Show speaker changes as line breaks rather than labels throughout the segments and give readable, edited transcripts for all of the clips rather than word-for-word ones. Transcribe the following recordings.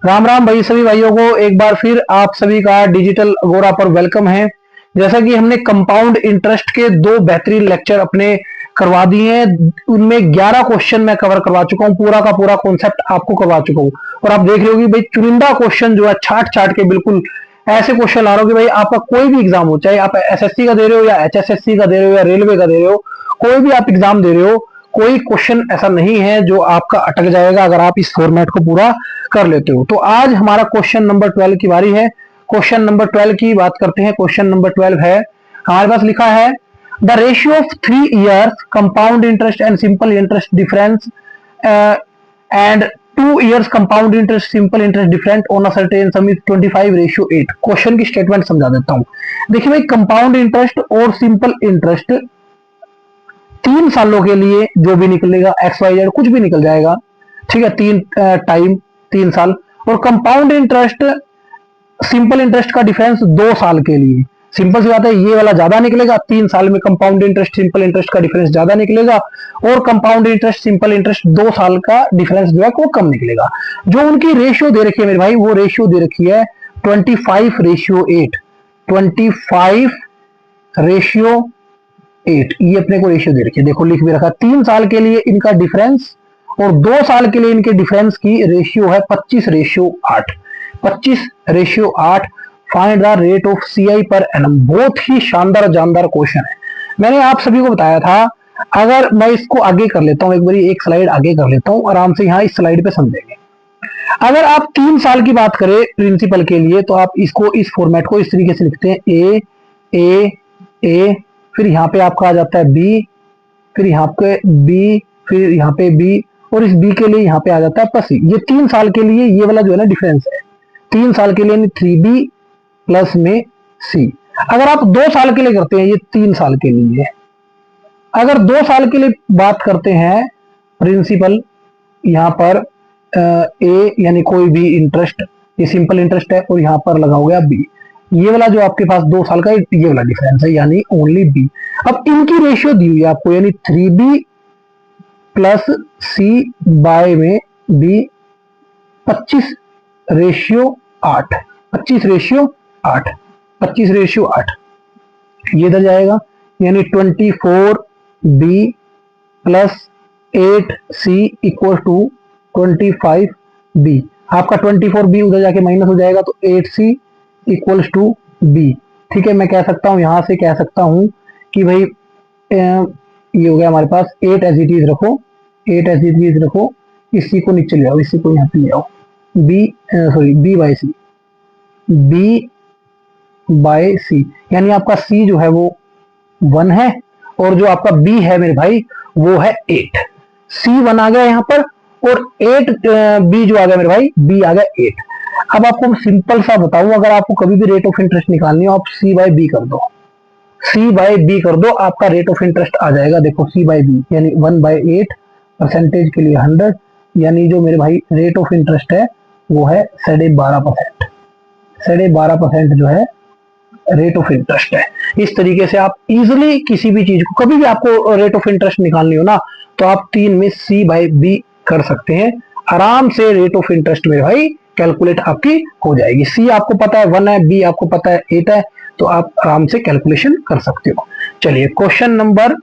राम राम भाई, सभी भाइयों को एक बार फिर आप सभी का डिजिटल गोरा पर वेलकम है। जैसा कि हमने कंपाउंड इंटरेस्ट के दो बेहतरीन लेक्चर अपने करवा दिए हैं, उनमें 11 क्वेश्चन मैं कवर करवा चुका हूं, पूरा का पूरा कॉन्सेप्ट आपको करवा चुका हूं। और आप देख रहे हो कि भाई चुनिंदा क्वेश्चन जो है छाट छाट के बिल्कुल ऐसे क्वेश्चन ला रहा हूं कि भाई आपका कोई भी एग्जाम हो, चाहे आप एसएससी का दे रहे हो या एचएसएससी का दे रहे हो या रेलवे का दे रहे हो, कोई भी आप एग्जाम दे रहे हो, कोई क्वेश्चन ऐसा नहीं है जो आपका अटक जाएगा अगर आप इस फॉर्मेट को पूरा कर लेते हो। तो आज हमारा क्वेश्चन नंबर 12 की बारी है। क्वेश्चन नंबर 12 की बात करते हैं। क्वेश्चन नंबर 12 है, हमारे पास लिखा है the ratio of 3 years compound interest and simple interest difference and 2 years compound interest simple interest different on a certain some is 25:8। Question की स्टेटमेंट समझा देता हूं। देखिए भाई, कंपाउंड इंटरेस्ट और सिंपल इंटरेस्ट 3 सालों के लिए जो भी निकलेगा, एक्स वाई जेड कुछ भी निकल जाएगा, ठीक है, 3 साल। और कंपाउंड इंटरेस्ट सिंपल इंटरेस्ट का डिफरेंस 2 साल के लिए। सिंपल सी बात है, ये वाला ज्यादा निकलेगा, 3 साल में कंपाउंड इंटरेस्ट सिंपल इंटरेस्ट का डिफरेंस ज्यादा निकलेगा, और कंपाउंड इंटरेस्ट सिंपल इंटरेस्ट 2 साल का डिफरेंस जो है वो कम निकलेगा। जो उनकी रेशियो दे रखी है मेरे भाई, वो रेशियो दे रखी है 25:8। 25:8 ये अपने को रेशियो दे रखी है। देखो लिख भी रखा, 3 साल के लिए इनका डिफरेंस और 2 साल के लिए इनके डिफरेंस की रेशियो है 25:8। 25:8। Find the rate of CI per annum. बहुत ही शानदार जानदार क्वेश्चन है। मैंने आप सभी को बताया था, अगर मैं इसको आगे कर लेता हूं, एक बार एक स्लाइड आगे कर लेता हूं, आराम से यहां इस स्लाइड पे समझेंगे। अगर आप 3 साल की बात करें प्रिंसिपल के लिए, तो आप इसको इस फॉर्मेट को इस तरीके से लिखते हैं, ए, फिर यहाँ पे आपका आ जाता है बी, फिर यहाँ पे बी, फिर यहाँ पे बी, और इस बी के लिए यहाँ पे आ जाता है प्लस सी। ये 3 साल के लिए ये वाला जो है ना डिफरेंस है। 3 साल के लिए 3b प्लस में सी। अगर आप 2 साल के लिए करते हैं, ये 3 साल के लिए, अगर 2 साल के लिए बात करते हैं प्रिंसिपल, यहाँ पर ए यानी कोई भी इंटरेस्ट, ये सिंपल इंटरेस्ट है, और यहाँ पर लगा हो गया बी। ये वाला जो आपके पास 2 साल का ये वाला डिफरेंस है, यानी ओनली बी। अब इनकी रेशियो दी हुई है आपको, यानी 3b प्लस सी बाय में बी, 25:8। 25:8। 25:8 ये इधर जाएगा, यानी 24b plus 8c equal to 25b। आपका 24b उधर जाके माइनस हो जाएगा, तो 8c इक्वल्स टू b। ठीक है, मैं कह सकता हूं, यहां से कह सकता हूं कि भाई ये हो गया हमारे पास 8 एज इट इज रखो, 8 एज इट इज रखो, इसी को नीचे ले आओ, इसी को यहाँ पे ले आओ, b बाय सी, b बाय सी, यानी आपका c जो है वो 1 है, और जो आपका b है मेरे भाई वो है 8। C1 आ गया यहाँ पर, और 8 b जो आ गया मेरे भाई, b आ गया 8। अब आपको सिंपल सा बताऊं, अगर आपको कभी भी रेट ऑफ इंटरेस्ट निकालनी हो, आप c बाय b कर दो, c बाय b कर दो, आपका रेट ऑफ इंटरेस्ट आ जाएगा। देखो c बाय b यानी 1/8, परसेंटेज के लिए 100, यानी जो मेरे भाई रेट ऑफ इंटरेस्ट है वो है 12.5%। 12.5% जो है रेट ऑफ इंटरेस्ट है। इस तरीके से आप इजिली किसी भी चीज को, कभी भी आपको रेट ऑफ इंटरेस्ट निकालनी हो ना, तो आप 3 में c बाय b कर सकते हैं आराम से। रेट ऑफ इंटरेस्ट में भाई कैलकुलेट आपकी हो जाएगी। c आपको पता है 1 है, b आपको पता है 8 है, तो आप आराम से कैलकुलेशन कर सकते हो। चलिए क्वेश्चन नंबर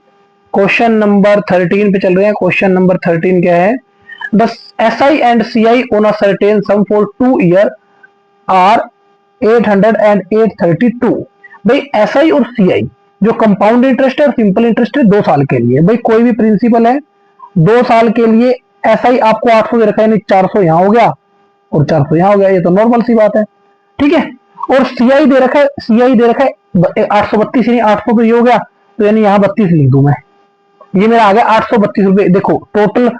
13 पे चल रहे हैं। क्वेश्चन नंबर 13 क्या है, the SI and CI on a certain sum for 2 years are 800 and 832। भाई SI और CI जो कंपाउंड इंटरेस्ट है और सिंपल इंटरेस्ट है 2 साल के लिए। भाई कोई भी प्रिंसिपल है 2 साल के लिए, SI आपको 800 दे रखा है, 400 यहां हो गया और 400 यहां हो गया, ये तो नॉर्मल सी बात है, ठीक है। और CI दे रखा है, CI दे रखा है 832, यानी 800 तो ये हो गया, तो यानी यहां 32 लिख दूं मैं, ये मेरा आ गया 832 रुपए। देखो टोटल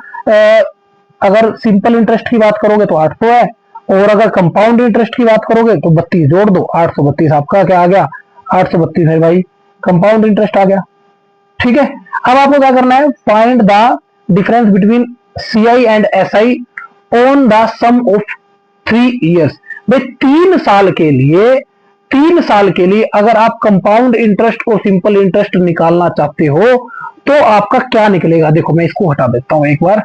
अगर सिंपल इंटरेस्ट की बात करोगे तो 800 है, और अगर कंपाउंड इंटरेस्ट की बात करोगे तो 32 जोड़ दो, 832 आपका क्या आ गया, 832 है भाई कंपाउंड इंटरेस्ट आ गया, ठीक है। अब आपको क्या करना है, find the difference between CI and SI on the sum of 3 years। भाई 3 साल के लिए, 3 साल के लिए अगर आप कंपाउंड इंटरेस्ट और सिंपल इंटरेस्ट निकालना चाहते हो तो आपका क्या निकलेगा। देखो मैं इसको हटा देता हूं, एक बार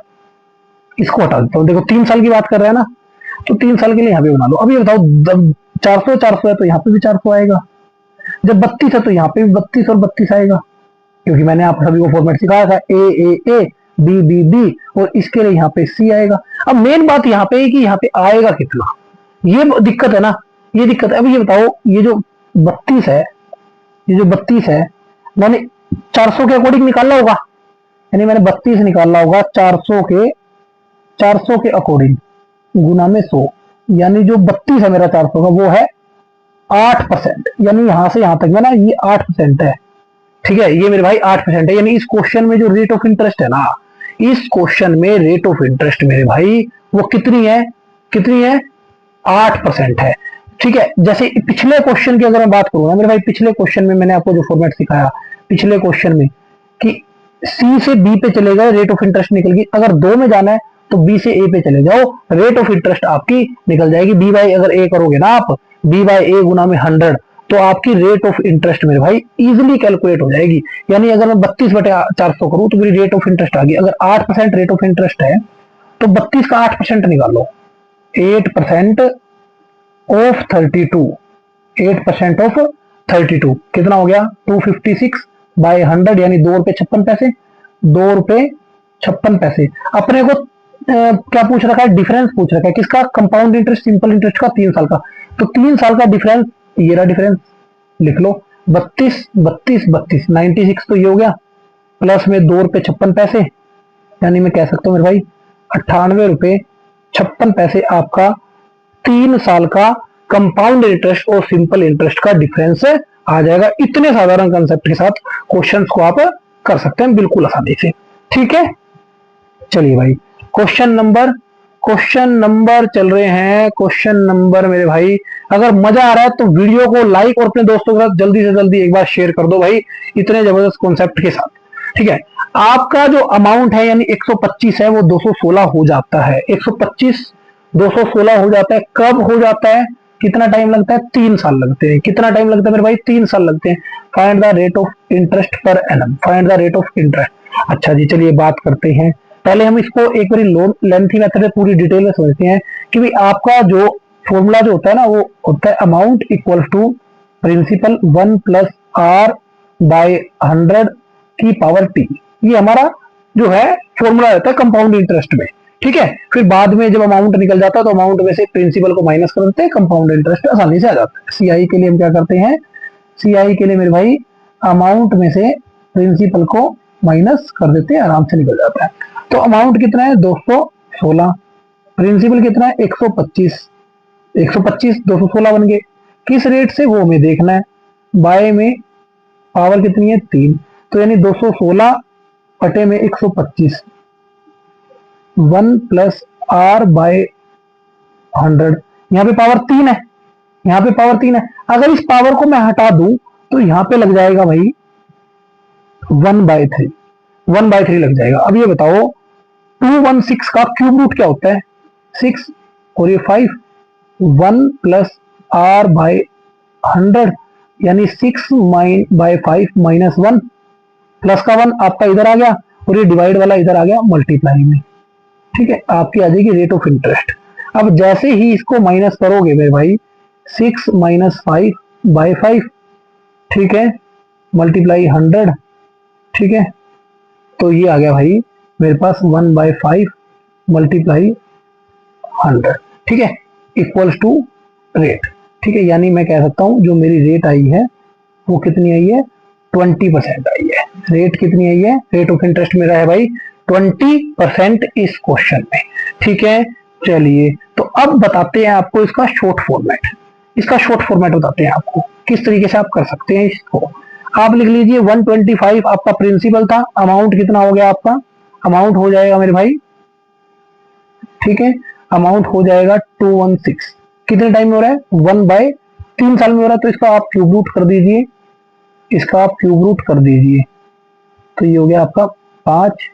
इसको हटा देता हूं। देखो 3 साल की बात कर रहे हैं ना, तो 3 साल के लिए यहाँ पे बना लो। अब ये बताओ, जब 400 400 है तो यहाँ पे भी 400 आएगा, जब 32 है तो यहाँ पे भी 32 और 32 आएगा, क्योंकि मैंने आप सभी को फॉर्मेट सिखाया था, ए बी बी बी, और इसके लिए यहाँ पे सी आएगा। अब मेन बात यहाँ पे है कि यहाँ पे आएगा कितना, ये दिक्कत है ना, ये दिक्कत है। अब ये बताओ, ये जो 32 है, ये जो 32 है मैंने 400 के अकॉर्डिंग निकाला होगा, यानी मैंने 32 निकाला होगा 400 के अकॉर्डिंग गुना में 100, यानी जो 32 है मेरा 400 का वो है 8%, यानी यहां से यहां तक में ना ये 8% है। ठीक है, ये मेरे भाई 8% है, यानी इस क्वेश्चन में जो रेट ऑफ इंटरेस्ट है ना, इस क्वेश्चन में रेट ऑफ इंटरेस्ट मेरे भाई वो कितनी है, कितनी है, 8% है। ठीक है, जैसे पिछले क्वेश्चन की अगर मैं बात करूँ ना मेरे भाई, पिछले क्वेश्चन में मैंने आपको जो फॉर्मेट सिखाया पिछले क्वेश्चन में कि सी से बी पे चले गए, रेट ऑफ इंटरेस्ट निकल गई, अगर 2 में जाना है तो बी से ए पे चले जाओ, रेट ऑफ इंटरेस्ट आपकी निकल जाएगी। बी बाई अगर ए करोगे ना आप, बी बाई ए गुना में 100, तो आपकी रेट ऑफ इंटरेस्ट मेरे भाई इजीली कैलकुलेट हो जाएगी। यानी अगर मैं 32/400 करूं तो मेरी रेट ऑफ इंटरेस्ट आ गई। अगर 8% रेट ऑफ इंटरेस्ट है तो 32 का 8% निकालो, 8% ऑफ 32, 8% ऑफ 32 कितना हो गया, 256/100, यानी 2 रुपए 56 पैसे, 2 रुपए 56 पैसे। अपने को क्या पूछ रखा है, डिफरेंस पूछ रखा है, किसका, कंपाउंड इंटरेस्ट सिंपल इंटरेस्ट का 3 साल का, तो 3 साल का डिफरेंस, ये रहा डिफरेंस, लिख लो 32 32 32, 96 तो ये हो गया, प्लस में 2 रुपए 56 पैसे, यानी मैं कह सकता हूं मेरे भाई 98 रुपए 56 पैसे आपका 3 साल का कंपाउंड इंटरेस्ट और सिंपल इंटरेस्ट का डिफरेंस आ जाएगा। इतने साधारण कंसेप्ट के साथ क्वेश्चंस को आप कर सकते हैं बिल्कुल आसानी से। ठीक है, चलिए भाई क्वेश्चन नंबर चल रहे हैं। क्वेश्चन नंबर मेरे भाई, अगर मजा आ रहा है तो वीडियो को लाइक और अपने दोस्तों के साथ जल्दी से जल्दी एक बार शेयर कर दो भाई, इतने जबरदस्त कॉन्सेप्ट के साथ। ठीक है, आपका जो अमाउंट है यानी 125 है वो 216 हो जाता है, 125 216 हो जाता है। कब हो जाता है, कितना टाइम लगता है, 3 साल लगते हैं। कितना टाइम लगता है मेरे भाई, 3 साल लगते हैं। Find the rate of interest per annum, find the rate of interest. अच्छा जी, चलिए बात करते हैं, पहले हम इसको एक बार लेंथी मेथड में पूरी डिटेल में समझते हैं कि भाई आपका जो फॉर्मूला जो होता है ना वो होता है amount equal to principal 1 plus R by 100 की पावर टी। ये हमारा जो है फॉर्मूला रहता है कंपाउंड इंटरेस्ट में। ठीक है, फिर बाद में जब अमाउंट निकल जाता है तो अमाउंट में से प्रिंसिपल को माइनस कर देते हैं, कंपाउंड इंटरेस्ट आसानी से आ जाता है। सीआई के लिए हम क्या करते हैं, सीआई के लिए मेरे भाई अमाउंट में से प्रिंसिपल को माइनस कर देते हैं, आराम से निकल जाता है। तो अमाउंट कितना है 216, प्रिंसिपल कितना है 125, 125 216 बन गए। किस रेट से वो हमें देखना है, बाय में पावर कितनी है 3, तो यानी 216 बटे में 125, 1 प्लस आर बाय 100, यहाँ पे पावर 3 है, यहाँ पे पावर 3 है। अगर इस पावर को मैं हटा दूं तो यहाँ पे लग जाएगा भाई 1/3, 1/3 लग जाएगा। अब ये बताओ 216 का क्यूब रूट क्या होता है 6 और ये 5, 1 प्लस आर बाय 100 यानी 6/5 माइनस 1, प्लस का 1 आपका इधर आ गया और ये डिवाइड वाला इधर आ गया मल्टीप्लाई में। ठीक है, आपकी आ जाएगी रेट ऑफ इंटरेस्ट। अब जैसे ही इसको माइनस करोगे मेरे भाई 6 माइनस 5/5, ठीक है, मल्टीप्लाई 100, ठीक है, तो ये आ गया भाई मेरे पास 1/5 मल्टीप्लाई 100, ठीक है, इक्वल्स टू रेट। ठीक है, यानी मैं कह सकता हूं जो मेरी रेट आई है वो कितनी आई है 20% आई है। रेट कितनी आई है, रेट ऑफ इंटरेस्ट मेरा है भाई 20% इस क्वेश्चन में। ठीक है, चलिए तो अब बताते हैं आपको इसका शॉर्ट फॉर्मेट, इसका शॉर्ट फॉर्मेट बताते हैं आपको किस तरीके से आप कर सकते हैं इसको। आप लिख लीजिए 125 आपका प्रिंसिपल था, अमाउंट कितना हो गया आपका, अमाउंट हो जाएगा मेरे भाई, ठीक है, अमाउंट हो जाएगा 216। कितने टाइम में हो रहा है 1/3 साल में हो रहा है, तो इसका आप क्यूब रूट कर दीजिए, इसका आप क्यूब रूट कर दीजिए, तो ये हो गया आपका 5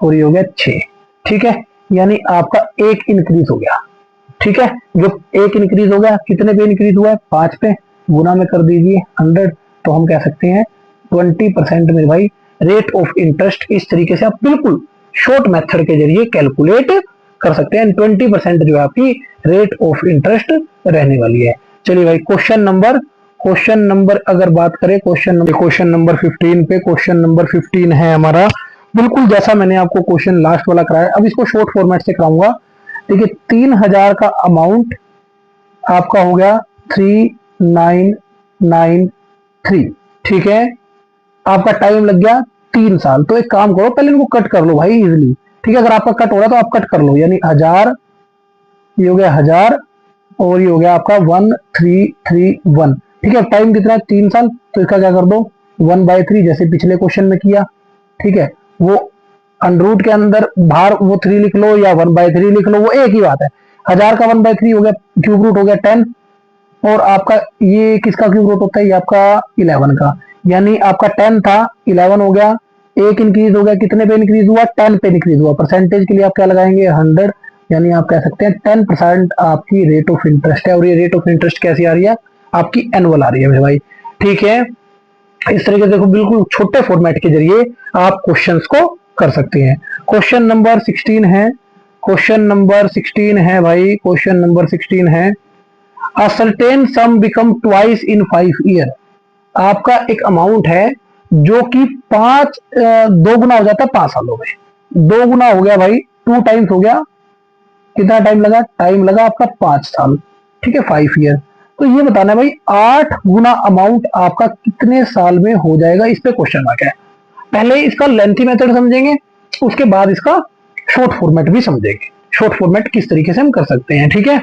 और ये हो गया 6। ठीक है, यानी आपका एक इंक्रीज हो गया। ठीक है, जो एक इंक्रीज हो गया कितने पे इंक्रीज हुआ है 5 पे, गुना में कर दीजिए 100, तो हम कह सकते हैं 20% मेरे भाई रेट ऑफ इंटरेस्ट। इस तरीके से आप बिल्कुल शॉर्ट मेथड के जरिए कैलकुलेट कर सकते हैं। 20% जो है आपकी रेट ऑफ इंटरेस्ट रहने वाली है। चलिए भाई क्वेश्चन नंबर अगर बात करें क्वेश्चन नंबर 15 पे, क्वेश्चन नंबर 15 है हमारा बिल्कुल जैसा मैंने आपको क्वेश्चन लास्ट वाला कराया, अब इसको शॉर्ट फॉर्मेट से कराऊंगा। देखिए 3000 का अमाउंट आपका हो गया 3993, ठीक है। आपका टाइम लग गया 3 साल। तो एक काम करो, पहले इनको कट कर लो भाई इजिली, ठीक है। अगर आपका कट हो रहा है तो आप कट कर लो, यानी 1000, ये हो गया 1000 और ये हो गया आपका 1331, ठीक है। टाइम कितना है 3 साल, तो इसका क्या कर दो 1/3 जैसे पिछले क्वेश्चन में किया, ठीक है। वो अंडरूट के अंदर बाहर वो 3 लिख लो या 1/3 लिख लो, वो एक ही बात है। 1000 का 1/3 हो गया, क्यूब रूट हो गया 10, और आपका ये किसका क्यूब रूट होता है, ये आपका 11 का, यानी आपका 10 था 11 हो गया, एक इंक्रीज हो गया, कितने पे इंक्रीज हुआ 10 पे इंक्रीज हुआ। परसेंटेज के लिए आप क्या लगाएंगे 100, यानी आप कह सकते हैं 10% आपकी रेट ऑफ इंटरेस्ट है। और ये रेट ऑफ इंटरेस्ट कैसी आ रही है आपकी एनुअल आ रही है मेरे भाई, ठीक है। इस तरीके से देखो बिल्कुल छोटे फॉर्मेट के जरिए आप क्वेश्चंस को कर सकते हैं। क्वेश्चन नंबर 16 है, क्वेश्चन नंबर 16 है भाई, क्वेश्चन नंबर 16 है अ certain some become twice in 5 year. आपका एक अमाउंट है जो कि 2 गुना हो जाता है 5 सालों में। 2 गुना हो गया भाई, 2 टाइम्स हो गया, कितना टाइम लगा, टाइम लगा आपका 5 साल, ठीक है, 5 ईयर। तो ये बताना है भाई 8 गुना अमाउंट आपका कितने साल में हो जाएगा, इस पे क्वेश्चन मार्क है। पहले इसका लेंथी मेथड समझेंगे, उसके बाद इसका शॉर्ट फॉर्मेट भी समझेंगे। शॉर्ट फॉर्मेट किस तरीके से हम कर सकते हैं, ठीक है।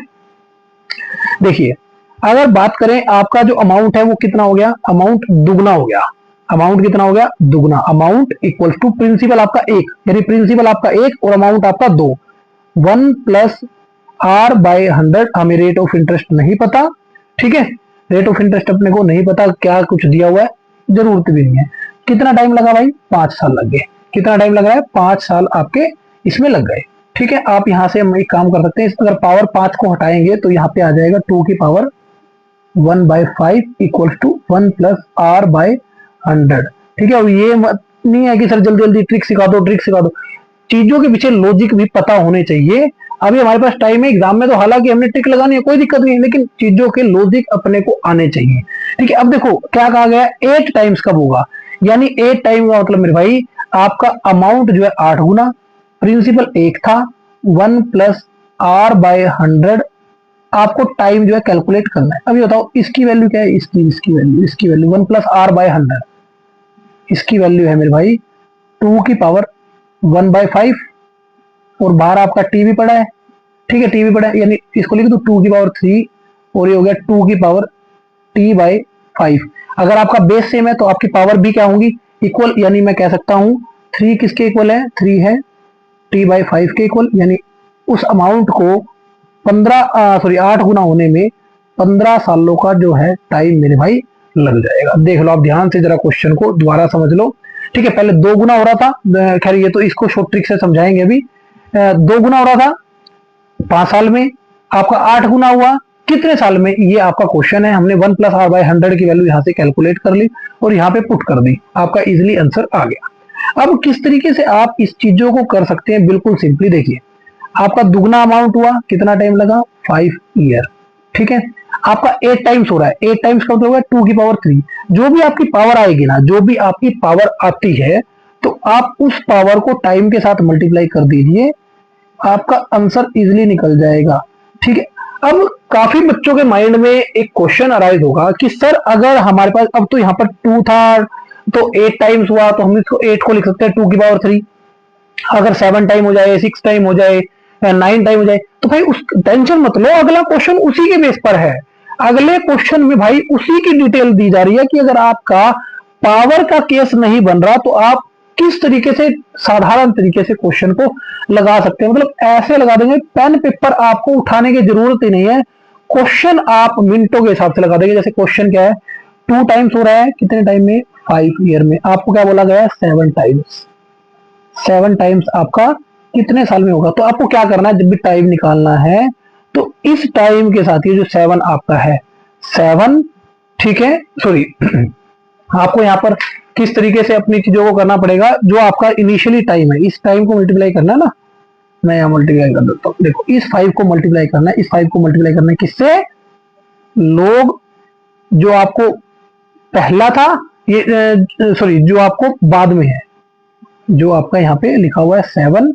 देखिए अगर बात करें आपका जो अमाउंट है वो कितना हो गया, अमाउंट दुगना हो गया। अमाउंट कितना हो गया दुगना, अमाउंट इक्वल टू प्रिंसिपल आपका 1, यानी प्रिंसिपल आपका 1 और अमाउंट आपका 2, 1 प्लस R/100। हमें रेट ऑफ इंटरेस्ट नहीं पता, ठीक है, रेट ऑफ इंटरेस्ट अपने को नहीं पता, क्या कुछ दिया हुआ है जरूरत भी नहीं है। कितना टाइम लगा भाई 5 साल लग गए। कितना टाइम लग रहा है 5 साल आपके इसमें लग गए, ठीक है। आप यहां से हम एक काम कर सकते हैं, अगर पावर 5 को हटाएंगे तो यहाँ पे आ जाएगा 2 की power 1/5 equal to 1 plus R/100, ठीक है। और ये नहीं है कि सर जल्दी जल्दी ट्रिक सिखा दो, ट्रिक सिखा दो, चीजों के पीछे लॉजिक भी पता होने चाहिए। अभी हमारे पास टाइम है एग्जाम में, तो हालांकि हमने ट्रिक लगानी है कोई दिक्कत नहीं है, लेकिन चीजों के लॉजिक अपने को आने चाहिए, ठीक है। अब देखो क्या कहा गया 8 टाइम्स कब होगा, यानी 8 टाइम का मतलब मेरे भाई आपका अमाउंट जो है 8 गुना, प्रिंसिपल 1 था, 1 प्लस R/100, आपको टाइम जो है कैलकुलेट करना है। अभी बताओ इसकी वैल्यू क्या है, इसकी वैल्यू 1 प्लस R/100, इसकी वैल्यू है मेरे भाई 2 की पावर 1/5, और बाहर आपका टी भी पड़ा है, ठीक है, टी भी पड़ा है, यानी इसको लिख दो 2 की पावर 3, और ये हो गया 2 की पावर t/5। अगर आपका बेस सेम है तो आपकी पावर भी क्या होंगी इक्वल, यानी मैं कह सकता हूं 3 किसके इक्वल है, 3 है t/5 के इक्वल, यानी उस अमाउंट को 8 गुना होने में 15 सालों का जो है टाइम मेरे भाई लग जाएगा। देख लो आप ध्यान से जरा क्वेश्चन को दोबारा समझ लो, ठीक है। पहले 2 गुना हो रहा था, खैर ये तो इसको शॉर्ट ट्रिक से समझाएंगे अभी। 2 गुना हो रहा था 5 साल में, आपका 8 गुना हुआ कितने साल में, ये आपका क्वेश्चन है। हमने 1 प्लस R/100 की वैल्यू यहाँ से कैलकुलेट कर ली और यहाँ पे पुट कर दी, आपका इजिली आंसर आ गया। अब किस तरीके से आप इस चीजों को कर सकते हैं, बिल्कुल सिंपली देखिए, आपका दुगना अमाउंट हुआ, कितना टाइम लगा 5 ईयर, ठीक है। आपका 8 टाइम्स हो रहा है, 8 टाइम्स का मतलब होगा 2 की पावर 3। जो भी आपकी पावर आएगी ना, जो भी आपकी पावर आती है, तो आप उस पावर को टाइम के साथ मल्टीप्लाई कर दीजिए, आपका आंसर इजिली निकल जाएगा, ठीक है। अब काफी बच्चों के माइंड में एक क्वेश्चन अराइज होगा कि सर अगर हमारे पास अब तो यहाँ पर 2 था तो 8 टाइम्स हुआ, तो हम इसको 8 को लिख सकते हैं 2 की पावर 3। अगर 7 टाइम हो जाए, 6 टाइम हो जाए, 9 टाइम हो जाए, तो भाई उस टेंशन मत लो, अगला क्वेश्चन उसी के बेस पर है। अगले क्वेश्चन में भाई उसी की डिटेल दी जा रही है कि अगर आपका पावर का केस नहीं बन रहा तो आप किस तरीके से साधारण तरीके से क्वेश्चन को लगा सकते हैं। मतलब ऐसे लगा देंगे, पेन पेपर आपको उठाने की जरूरत ही नहीं है, क्वेश्चन आप मिनटों के हिसाब से लगा देंगे। जैसे क्वेश्चन क्या है, 2 टाइम्स हो रहा है कितने टाइम में 5 ईयर में, आपको क्या बोला गया है 7 टाइम्स। 7 टाइम्स आपका कितने साल में होगा, तो आपको क्या करना है, जब भी टाइम निकालना है तो इस टाइम के साथ ये जो 7 आपका है 7, ठीक है, सॉरी आपको यहाँ पर किस तरीके से अपनी चीजों को करना पड़ेगा, जो आपका इनिशियली टाइम है इस टाइम को मल्टीप्लाई करना है ना, मैं यहाँ मल्टीप्लाई कर देता हूँ। देखो इस 5 को मल्टीप्लाई करना है, इस 5 को मल्टीप्लाई करना है किससे, लोग जो आपको पहला था ये सॉरी जो आपको बाद में है, जो आपका यहाँ पे लिखा हुआ है 7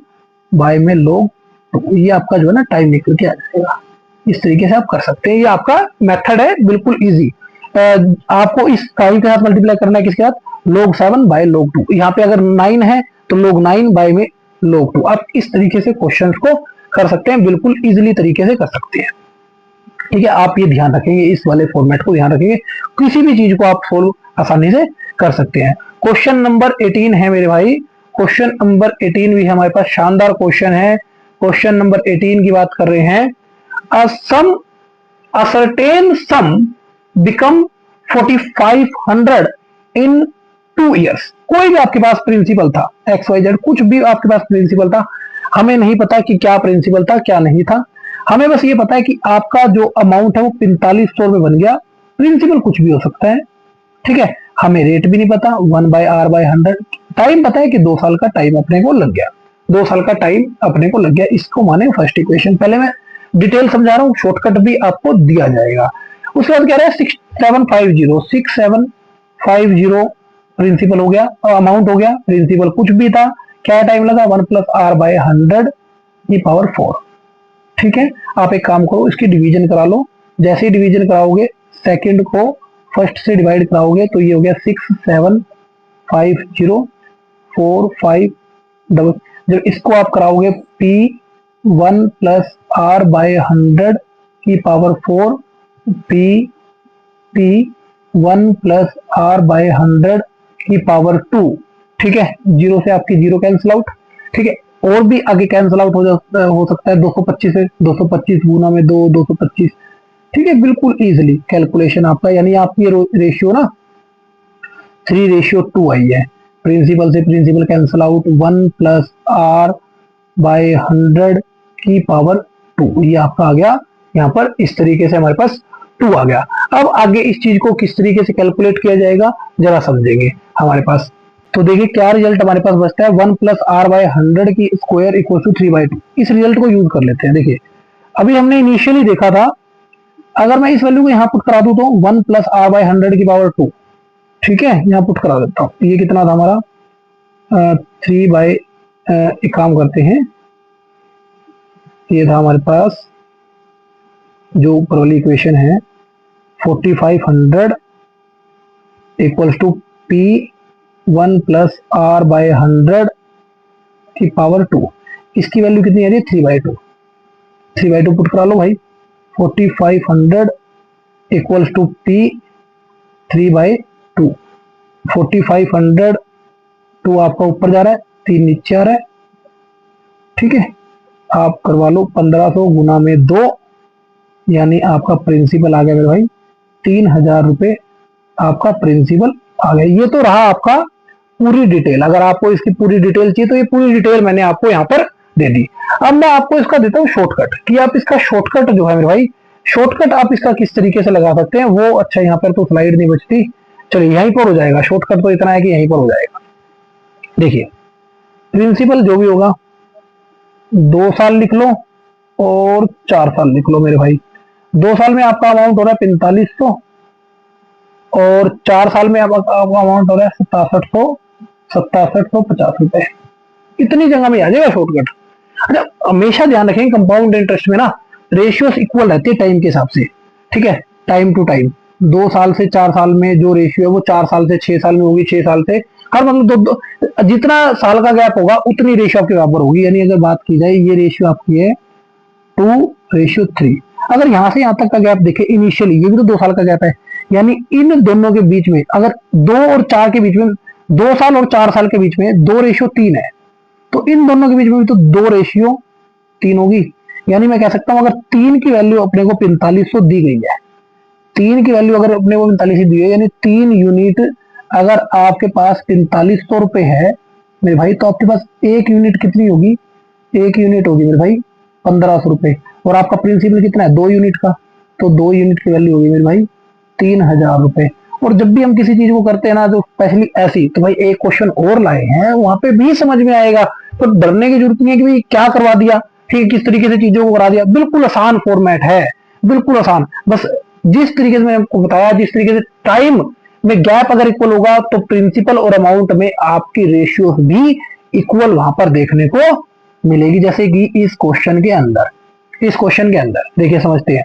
बाय में लोग, तो ये आपका जो है ना टाइम निकल के आ जाएगा। इस तरीके से आप कर सकते हैं, ये आपका मेथड है बिल्कुल इजी। आपको इस 5 के साथ मल्टीप्लाई करना है किसके साथ, log 7 बाय log 2। यहाँ पे अगर 9 है तो log 9 बाय में log 2। आप इस तरीके से क्वेश्चंस को कर सकते हैं, बिल्कुल इजीली तरीके से कर सकते हैं। ठीक है, आप ये ध्यान रखेंगे, इस वाले फॉर्मेट को ध्यान रखेंगे, किसी भी चीज को आप सोल्व आसानी से कर सकते हैं। क्वेश्चन नंबर 18 है मेरे भाई, क्वेश्चन नंबर 18 भी हमारे पास शानदार क्वेश्चन है। क्वेश्चन नंबर 18 की बात कर रहे हैं, a certain sum become 4500 in 2 years। कोई भी आपके पास प्रिंसिपल था, XYZ कुछ भी आपके पास प्रिंसिपल था, हमें नहीं पता कि क्या प्रिंसिपल था क्या नहीं था, हमें बस ये पता है कि आपका जो अमाउंट है वो 4500 में बन गया। प्रिंसिपल कुछ भी हो सकता है, ठीक है, हमें रेट भी नहीं पता, 1/r/100। टाइम पता है कि 2 साल का टाइम अपने को लग गया, 2 साल का टाइम अपने को लग गया। इसको माने फर्स्ट इक्वेशन। पहले मैं डिटेल समझा रहा हूँ, शॉर्टकट भी आपको दिया जाएगा। उसके बाद कह रहा है 6750 प्रिंसिपल हो गया और अमाउंट हो गया, प्रिंसिपल कुछ भी था, क्या टाइम लगा, 1+r/100 की पावर 4। ठीक है, आप एक काम करो, इसकी डिवीजन करा लो। जैसे ही डिवीजन कराओगे, सेकंड को फर्स्ट से डिवाइड कराओगे तो ये हो गया 675045 जब इसको आप कराओगे P1+r/100 की पावर 4 P1+r/100 की पावर 2। ठीक है, जीरो से आपकी जीरो कैंसिल आउट। ठीक है, और भी आगे कैंसिल आउट हो सकता है 225 से, 225 गुना में 2, 225। ठीक है, बिल्कुल इजीली कैलकुलेशन आपका, यानी आपकी रेशियो ना 3:2 आई है। प्रिंसिपल से प्रिंसिपल कैंसिल आउट, 1+r/100 की पावर 2, ये आपका आ गया यहाँ पर। इस तरीके से हमारे पास 2 आ गया। अब आगे इस चीज को किस तरीके से कैलकुलेट किया जाएगा जरा समझेंगे हमारे पास। तो देखिए क्या रिजल्ट हमारे पास बचता है, 1+r/100 की स्क्वायर इक्वल टू 3/2। इस रिजल्ट को यूज कर लेते हैं। देखिए अभी हमने इनिशियली देखा था, अगर मैं इस वैल्यू को यहाँ पुट करा दूं तो 1+r/100 की पावर 2। ठीक है, यहाँ पुट करा देता हूँ, ये कितना था हमारा 3 एक काम करते हैं, ये था हमारे पास जो ऊपर वाली इक्वेशन है 4500 इक्वल्स टू P1+r/100 की पावर 2। इसकी वैल्यू कितनी आ रही है 3/2। 3/2 पुट करा लो भाई, 4500 इक्वल्स टू P 3/2। 4500 2 आपका ऊपर जा रहा है, 3 नीचे आ रहा है। ठीक है, आप करवा लो 1500 गुना में 2, यानी आपका प्रिंसिपल आ गया मेरे भाई 3000 रुपए आपका प्रिंसिपल आ गया। ये तो रहा आपका पूरी डिटेल। अगर आपको इसकी पूरी डिटेल चाहिए तो ये पूरी डिटेल मैंने आपको यहाँ पर दे दी। अब मैं आपको इसका देता हूँ शॉर्टकट, कि आप इसका शॉर्टकट जो है मेरे भाई, शॉर्टकट आप इसका किस तरीके से लगा सकते हैं वो। अच्छा, यहाँ पर तो स्लाइड नहीं बचती, चलिए यहीं पर हो जाएगा। शॉर्टकट तो इतना है कि यहीं पर हो जाएगा। देखिए प्रिंसिपल जो भी होगा 2 साल लिख लो और 4 साल लिख लो मेरे भाई। 2 साल में आपका अमाउंट हो रहा है 4500 और 4 साल में आपका अमाउंट हो रहा है 6750 रुपए। इतनी जगह में आ जाएगा शॉर्टकट। अच्छा, हमेशा ध्यान रखें कंपाउंड इंटरेस्ट में ना रेशियोस इक्वल रहते हैं टाइम के हिसाब से। ठीक है, टाइम टू टाइम 2 साल से 4 साल में जो रेशियो है वो 4 साल से 6 साल में होगी, 6 साल से हर मतलब जितना साल का गैप होगा उतनी रेशियो आपके बराबर होगी। यानी अगर बात की जाए ये रेशियो आपकी है 2:3। अगर यहाँ से यहाँ तक का गैप देखे इनिशियली, ये भी तो 2 साल का गैप है, यानी इन दोनों के बीच में अगर 2 और 4 के बीच में, 2 साल और 4 साल के बीच में 2:3 है, तो इन दोनों के बीच में भी तो 2:3 होगी। यानी मैं कह सकता हूं अगर 3 की वैल्यू अपने को 4500 दी गई है, 3 की वैल्यू अगर अपने को 4500 दी है, यानी 3 यूनिट अगर आपके पास 4500 रुपए है मेरे भाई, तो आपके पास 1 यूनिट कितनी होगी, 1 यूनिट होगी मेरे भाई 1500 रुपए। और आपका प्रिंसिपल कितना है 2 यूनिट का, तो 2 यूनिट की वैल्यू होगी मेरे भाई 3000 रुपए। और जब भी हम किसी चीज को करते हैं ना जो स्पेशली ऐसी, तो भाई एक क्वेश्चन और लाए हैं, वहां पे भी समझ में आएगा तो डरने की जरूरत नहीं है कि भाई क्या करवा दिया, ठीक है, किस तरीके से चीजों को करा दिया। बिल्कुल आसान फॉर्मेट है, बिल्कुल आसान। बस जिस तरीके से मैंने आपको बताया, जिस तरीके से टाइम में गैप अगर इक्वल होगा तो प्रिंसिपल और अमाउंट में आपकी रेशियो भी इक्वल वहां पर देखने को मिलेगी, जैसे कि इस क्वेश्चन के अंदर। इस क्वेश्चन के अंदर देखिए, समझते हैं।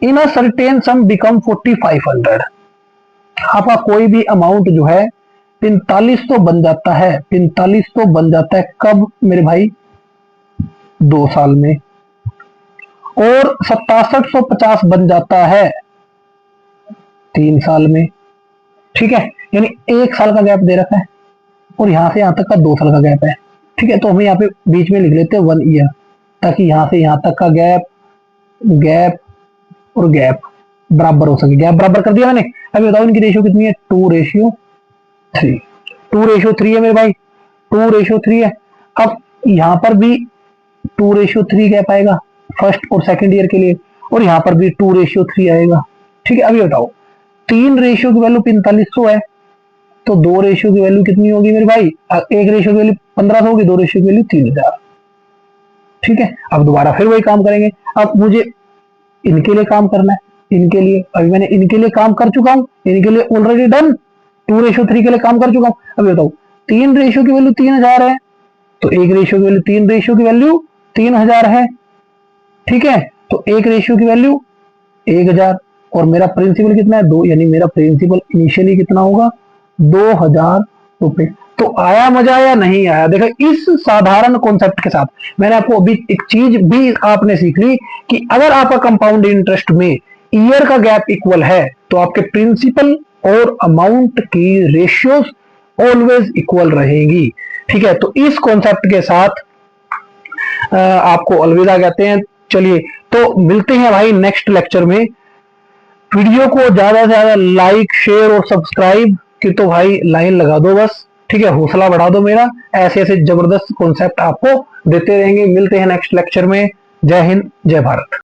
इन अ सर्टेन सम बिकम 4500, आपका कोई भी अमाउंट जो है 4500 बन जाता है। 4500 बन जाता है कब मेरे भाई? 2 साल में। और 6750 बन जाता है 3 साल में, ठीक है। यानी 1 साल का गैप दे रखा है और यहां से यहां तक का 2 साल का गैप है, ठीक है। तो हम यहाँ पे बीच में लिख लेते हैं 1 ईयर, ताकि यहां से यहां तक का गैप, गैप और गैप बराबर हो सके। गैप बराबर कर दिया मैंने। अभी बताओ इनकी रेशियो कितनी है? 2:3। 2:3 है मेरे भाई, 2:3 है। अब यहां पर भी 2:3 गैप आएगा फर्स्ट और सेकंड ईयर के लिए, और यहां पर भी 2:3 आएगा, ठीक है। अभी बताओ 3 रेशियो की वैल्यू 4500 है, तो 2 रेशियो की वैल्यू कितनी होगी मेरे भाई? 1 रेशियो की वैल्यू 1500 होगी, 2 रेशियो की वैल्यू 3000, ठीक है। अब दोबारा फिर वही काम करेंगे। अब मुझे इनके लिए काम करना है, इनके लिए अभी मैंने इनके लिए काम कर चुका हूं, इनके लिए ऑलरेडी डन। 2:3 के लिए काम कर चुका हूं। अभी बताओ 3 रेशियो की वैल्यू 3000 है, तो 1 रेशियो की वैल्यू 3 रेशियो की वैल्यू 3000 है, ठीक है। तो 1 रेशियो की वैल्यू 1000, और मेरा प्रिंसिपल कितना है? 2, यानी मेरा प्रिंसिपल इनिशियली कितना होगा? 2000 रुपए। तो आया मजा या नहीं आया? देखो इस साधारण कॉन्सेप्ट के साथ मैंने आपको अभी एक चीज भी आपने सीख ली कि अगर आपका कंपाउंड इंटरेस्ट में ईयर का गैप इक्वल है तो आपके प्रिंसिपल और अमाउंट की रेशियोज ऑलवेज इक्वल रहेगी, ठीक है। तो इस कॉन्सेप्ट के साथ आपको अलविदा कहते हैं। चलिए तो मिलते हैं भाई नेक्स्ट लेक्चर में। वीडियो को ज्यादा से ज्यादा लाइक, शेयर और सब्सक्राइब की तो भाई लाइन लगा दो बस, ठीक है। हौसला बढ़ा दो मेरा, ऐसे ऐसे जबरदस्त कॉन्सेप्ट आपको देते रहेंगे। मिलते हैं नेक्स्ट लेक्चर में। जय हिंद, जय भारत।